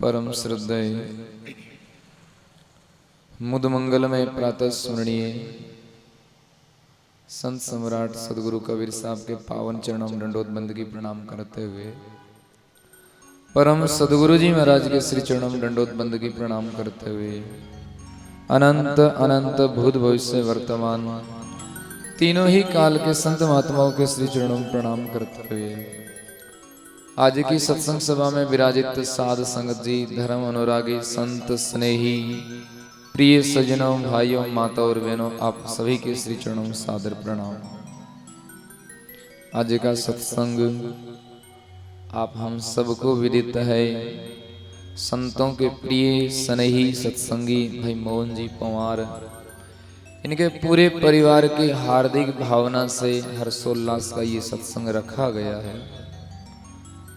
परम श्रद्धेय मुद मंगलमय प्रातः स्मरणीय संत सम्राट सदगुरु कबीर साहब के पावन चरणों में दंडोत बंदगी प्रणाम करते हुए परम सदगुरु जी महाराज के श्री चरणों में दंडोत बंदगी प्रणाम करते हुए अनंत अनंत भूत भविष्य वर्तमान तीनों ही काल के संत महात्माओं के श्री चरणों में प्रणाम करते हुए आज की सत्संग सभा में विराजित साध संगत जी, धर्म अनुरागी, संत स्नेही, प्रिय सज्जनों, भाइयों, माता और बहनों, आप सभी के श्री चरणों में सादर प्रणाम। आज का सत्संग आप हम सबको विदित है। संतों के प्रिय स्नेही सत्संगी भाई मोहन जी पंवार, इनके पूरे परिवार की हार्दिक भावना से हर्षोल्लास का ये सत्संग रखा गया है।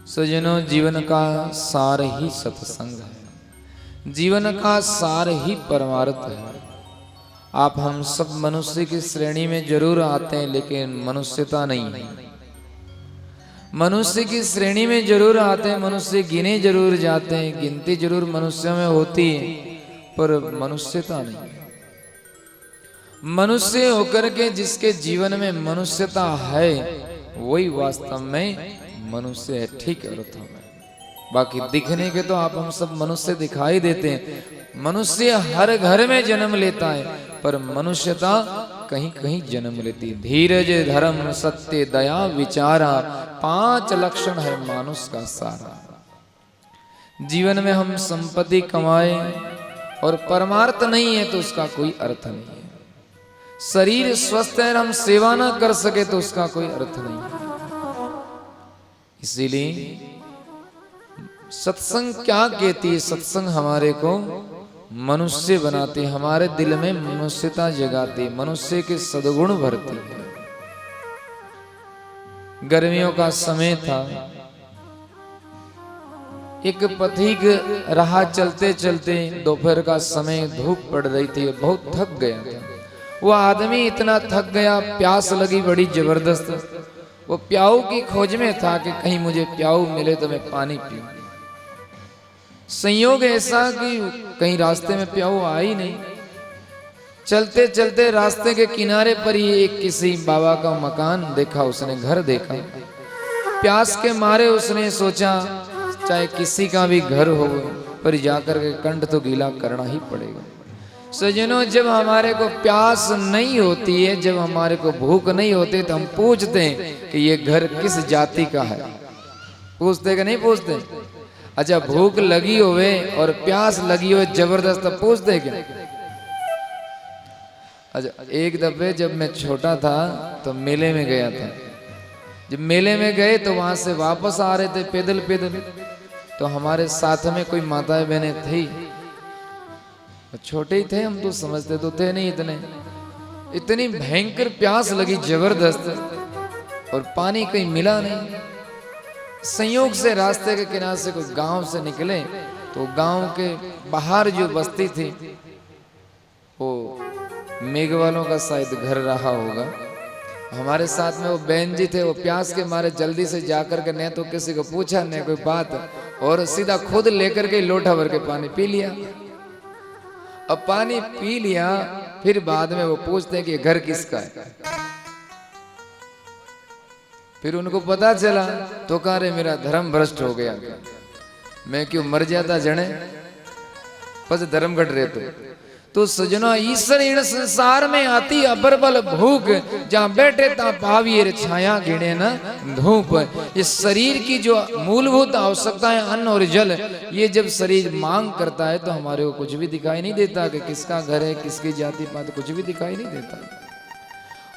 सज्जनों, जीवन का सार ही सत्संग है, जीवन का सार ही परमार्थ है। आप हम सब मनुष्य की श्रेणी में जरूर आते हैं, लेकिन मनुष्यता नहीं है। मनुष्य की श्रेणी में जरूर आते हैं, मनुष्य गिने जरूर जाते हैं, गिनती जरूर मनुष्यों में होती है, पर मनुष्यता नहीं है। मनुष्य होकर के जिसके जीवन में मनुष्यता है वही वास्तव में मनुष्य है, ठीक अर्थों में। बाकी दिखने के तो आप हम सब मनुष्य दिखाई देते हैं। मनुष्य हर घर में जन्म लेता है, पर मनुष्यता कहीं कहीं जन्म लेती है। धीरज, धर्म, सत्य, दया, विचारा, 5 लक्षण है मानुष का सारा। जीवन में हम संपत्ति कमाए और परमार्थ नहीं है तो उसका कोई अर्थ नहीं है। शरीर स्वस्थ है और हम सेवा ना कर सके तो उसका कोई अर्थ नहीं है। इसीलिए सत्संग क्या कहती है? सत्संग हमारे को मनुष्य बनाती, हमारे दिल में मनुष्यता जगाती, मनुष्य के सद्गुण भरती है। गर्मियों का समय था, एक पथिक राह चलते चलते दोपहर का समय, धूप पड़ रही थी, बहुत थक गया था। वो आदमी इतना थक गया, प्यास लगी बड़ी जबरदस्त। वो प्याऊ की खोज में था कि कहीं मुझे प्याऊ मिले तो मैं पानी पीऊं। संयोग ऐसा कि कहीं रास्ते में प्याऊ आ ही नहीं। चलते चलते रास्ते के किनारे पर ही एक किसी बाबा का मकान देखा, उसने घर देखा। प्यास के मारे उसने सोचा चाहे किसी का भी घर हो, पर जाकर के कंठ तो गीला करना ही पड़ेगा। सज्जनों, जब हमारे को प्यास नहीं होती है, जब हमारे को भूख नहीं होती, तो हम पूछते हैं कि ये घर किस जाति का है। पूछते कि नहीं पूछते? अच्छा, भूख लगी होवे और प्यास लगी हो जबरदस्त, पूछते क्या? अच्छा, एक दफे जब मैं छोटा था तो मेले में गया था। जब मेले में गए तो वहां से वापस आ रहे थे पैदल पैदल, तो हमारे साथ में कोई माताएं बहनें थी। छोटे ही थे हम, तो समझते तो थे नहीं इतनी भयंकर प्यास लगी जबरदस्त, और पानी कहीं मिला नहीं। संयोग से रास्ते के किनारे से कोई गांव से निकले, तो गांव के बाहर जो बस्ती थी वो मेघ वालों का शायद घर रहा होगा। हमारे साथ में वो बहन जी थे, वो प्यास के मारे जल्दी से जाकर के न तो किसी को पूछा न कोई बात, और सीधा खुद लेकर के लोटा भर के पानी पी लिया। अब पानी पी लिया, फिर बाद में वो पूछते हैं कि घर किसका है। फिर उनको पता चला तो कह रहे मेरा धर्म भ्रष्ट हो गया, मैं क्यों मर जाता जने, बस धर्म घट रहे तो सजना ईश्वर इन संसार में आती अबरबल भूख, जहां बैठे ता पाविये छाया गिने न धूप। ये शरीर की जो मूलभूत आवश्यकता है, अन्न और जल, ये जब शरीर मांग करता है तो हमारे को कुछ भी दिखाई नहीं देता कि किसका घर है, किसकी जाति पात, कुछ भी दिखाई नहीं देता।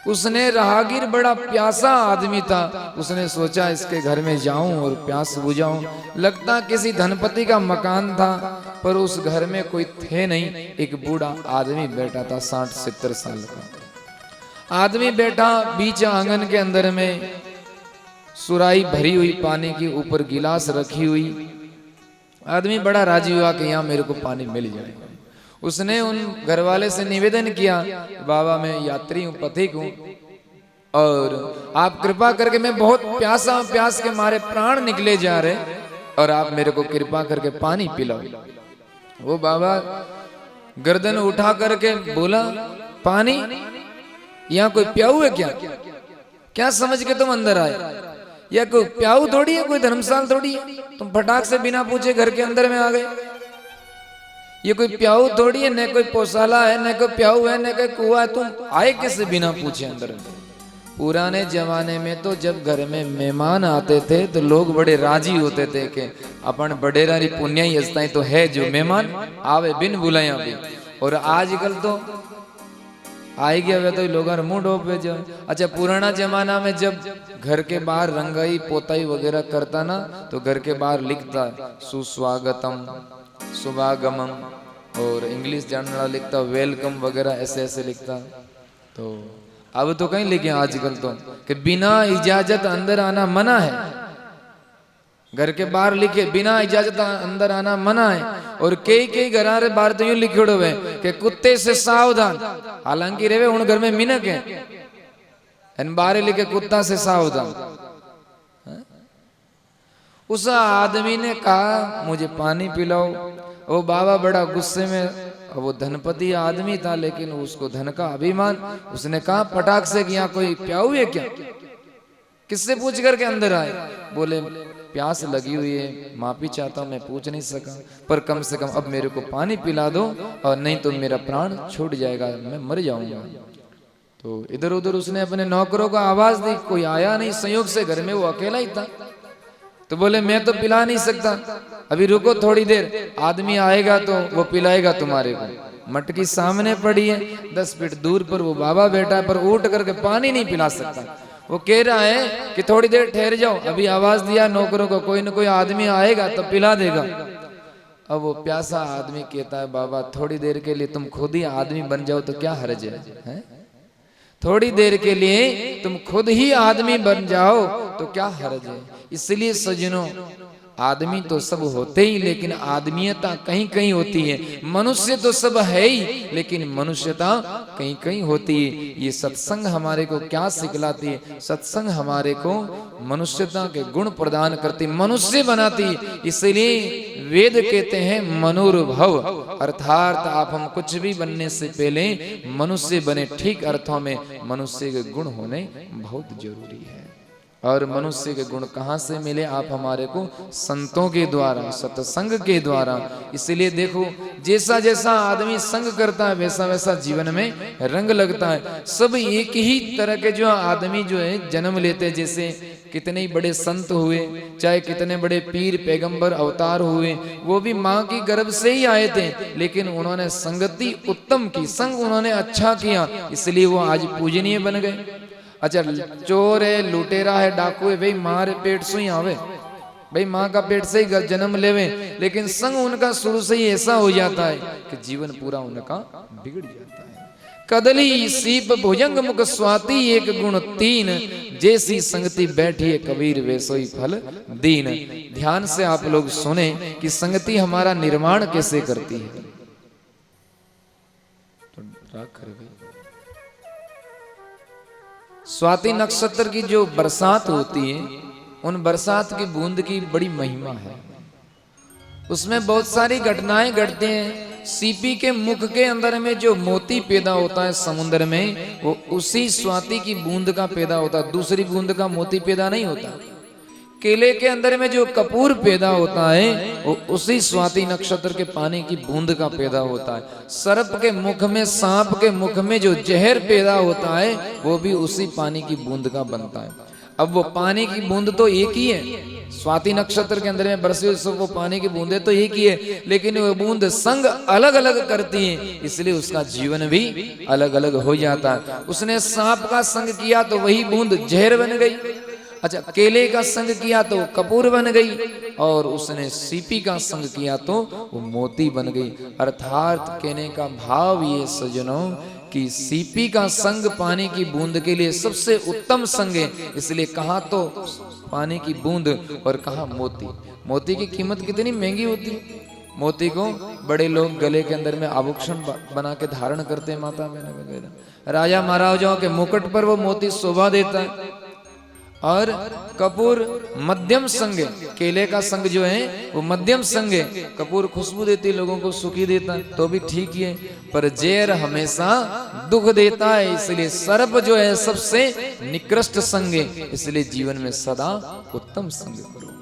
उसने राहगीर बड़ा प्यासा आदमी था, उसने सोचा इसके घर में जाऊं और प्यास बुझाऊं। लगता किसी धनपति का मकान था, पर उस घर में कोई थे नहीं। एक बूढ़ा आदमी बैठा था, 60-70 साल का आदमी बैठा बीच आंगन के अंदर में, सुराही भरी हुई पानी की, ऊपर गिलास रखी हुई। आदमी बड़ा राजी हुआ कि यहाँ मेरे को पानी मिल जाए। उसने उन घरवाले से निवेदन किया, बाबा मैं यात्री हूँ, पथिक हूँ, और आप कृपा करके, मैं बहुत प्यासा हूं, प्यास के मारे प्राण निकले जा रहे, और आप मेरे को कृपा करके पानी पिलाओ। वो बाबा गर्दन उठा करके बोला, पानी? यहाँ कोई प्याऊ है क्या? क्या समझ के तुम अंदर आए? या कोई प्याऊ थोड़ी है, कोई धर्मशाला थोड़ी है, तुम फटाक से बिना पूछे घर के अंदर में आ गए। ये कोई प्याऊ थोड़ी है, न कोई पोसाला है, न कोई प्याऊ है, न कोई कुआ है, तुम आए कैसे बिना पूछे अंदर में? पुराने जमाने में तो जब घर में मेहमान आते थे तो लोग बड़े राजी होते थे कि अपन बडेरारी पुण्य ही हस्ता तो है जो मेहमान आवे बिन बुलाया भी। और आजकल तो आई गया तो लोग मुंह डोब जाओ। अच्छा, पुराना जमाना में जब घर के बाहर रंगाई पोताई वगैरह करता ना तो घर के बाहर लिखता सुस्वागतम, शुभागमम, और इंग्लिश जानने वाला लिखता वेलकम वगैरह, ऐसे ऐसे लिखता। तो अब तो कहीं लिखे आजकल तो कि बिना इजाजत अंदर आना मना है। घर के बाहर लिखे बिना इजाजत अंदर आना मना है। और कई घर बाहर तो यूं लिखे हुए कि कुत्ते से सावधान। हालांकि रे उन घर में मिनक है, बाहर लिखे कुत्ता से सावधान। उस आदमी ने कहा मुझे पानी पिलाओ। वो बाबा बड़ा गुस्से में, वो धनपति आदमी था लेकिन उसको धन का अभिमान। उसने कहा पटाख से कि यहाँ कोई प्याऊ है क्या? किससे पूछ करके अंदर आए? बोले प्यास लगी हुई है, माफी चाहता हूँ मैं पूछ नहीं सका, पर कम से कम अब मेरे को पानी पिला दो और नहीं तो मेरा प्राण छूट जाएगा, मैं मर जाऊंगा। तो इधर उधर उसने अपने नौकरों को आवाज दी, कोई आया नहीं। संयोग से घर में वो अकेला ही था। तो बोले मैं तो पिला नहीं सकता, अभी रुको थोड़ी देर, आदमी आएगा तो वो पिलाएगा तुम्हारे को। मटकी सामने पड़ी है, 10 फीट दूर पर वो बाबा बैठा है, पर उठ करके पानी नहीं पिला सकता। वो कह रहा है कि थोड़ी देर ठहर जाओ, अभी आवाज दिया नौकरों को कोई न कोई आदमी आएगा तो पिला देगा। अब वो प्यासा आदमी कहता है बाबा थोड़ी देर के लिए तुम खुद ही आदमी बन जाओ तो क्या हर्ज है? थोड़ी देर के लिए तुम खुद ही आदमी बन जाओ तो क्या हर्ज है? इसलिए सज्जनों, आदमी तो सब होते ही लेकिन आदमीयता कहीं कहीं होती है। मनुष्य तो सब है ही लेकिन मनुष्यता कहीं कहीं होती है। ये सत्संग हमारे को क्या सिखलाती है? सत्संग हमारे को मनुष्यता के गुण प्रदान करती, मनुष्य बनाती। इसलिए वेद कहते हैं मनुर्भव, अर्थात आप हम कुछ भी बनने से पहले मनुष्य बने। ठीक अर्थों में मनुष्य के गुण होने बहुत जरूरी है। और मनुष्य के गुण कहाँ से मिले? आप हमारे को संतों के द्वारा, सत्संग के द्वारा। इसलिए देखो जैसा जैसा आदमी संग करता है वैसा वैसा जीवन में रंग लगता है। सब एक ही तरह के जो आदमी जो है जन्म लेते, जैसे कितने ही बड़े संत हुए, चाहे कितने बड़े पीर पैगंबर अवतार हुए, वो भी माँ की गर्भ से ही आए थे, लेकिन उन्होंने संगति उत्तम की, संग उन्होंने अच्छा किया, इसलिए वो आज पूजनीय बन गए। अच्छा, चोर है, लुटेरा है, डाकू है, भाई माँ रे पेट से ही आवे, भाई माँ का पेट से ही जन्म लेवे, लेकिन संग उनका शुरू से ही ऐसा हो जाता है कि जीवन पूरा उनका बिगड़ जाता है। कदली सीप भुजंग मुख स्वाति एक गुण तीन, जैसी संगति बैठी है कबीर वैसोई फल दीन। ध्यान से आप लोग सुने कि संगति हमारा निर्माण कैसे करती है। तो राग कर गई। स्वाति नक्षत्र की जो बरसात होती है, उन बरसात की बूंद की बड़ी महिमा है। उसमें बहुत सारी घटनाएं घटती हैं। सीपी के मुख के अंदर में जो मोती पैदा होता है समुद्र में, वो उसी स्वाति की बूंद का पैदा होता है, दूसरी बूंद का मोती पैदा नहीं होता। केले के अंदर में जो कपूर पैदा होता है वो उसी स्वाति नक्षत्र के पानी की बूंद का पैदा होता है। सर्प के मुख में, सांप के मुख में जो जहर पैदा होता है वो भी उसी पानी की बूंद का बनता है। अब वो पानी की बूंद तो एक ही है, स्वाति नक्षत्र के अंदर में बरसे सब वो पानी की बूंदे तो एक ही है, लेकिन वो बूंद संग अलग अलग करती है, इसलिए उसका जीवन भी अलग अलग हो जाता है। उसने सांप का संग किया तो वही बूंद जहर बन गई। अच्छा, केले का संग किया तो कपूर बन गई, और उसने सीपी का संग किया तो वो मोती बन गई। अर्थात कहने का भाव ये सज्जनों कि सीपी का संग पानी की बूंद के लिए सबसे उत्तम संग है। इसलिए कहा तो पानी की बूंद और कहा मोती। मोती की कीमत कितनी महंगी होती है। मोती को बड़े लोग गले के अंदर में आभूषण बना के धारण करते हैं, माता बहन वगैरह। राजा महाराजाओं के मुकुट पर वो मोती शोभा देता है। और कपूर मध्यम संग है। केले का संग जो है वो मध्यम संग है। कपूर खुशबू देती है, लोगों को सुखी देता है तो भी ठीक ही है, पर जहर हमेशा दुख देता है। इसलिए सर्प जो है सबसे निकृष्ट संग है। इसलिए जीवन में सदा उत्तम संग करो।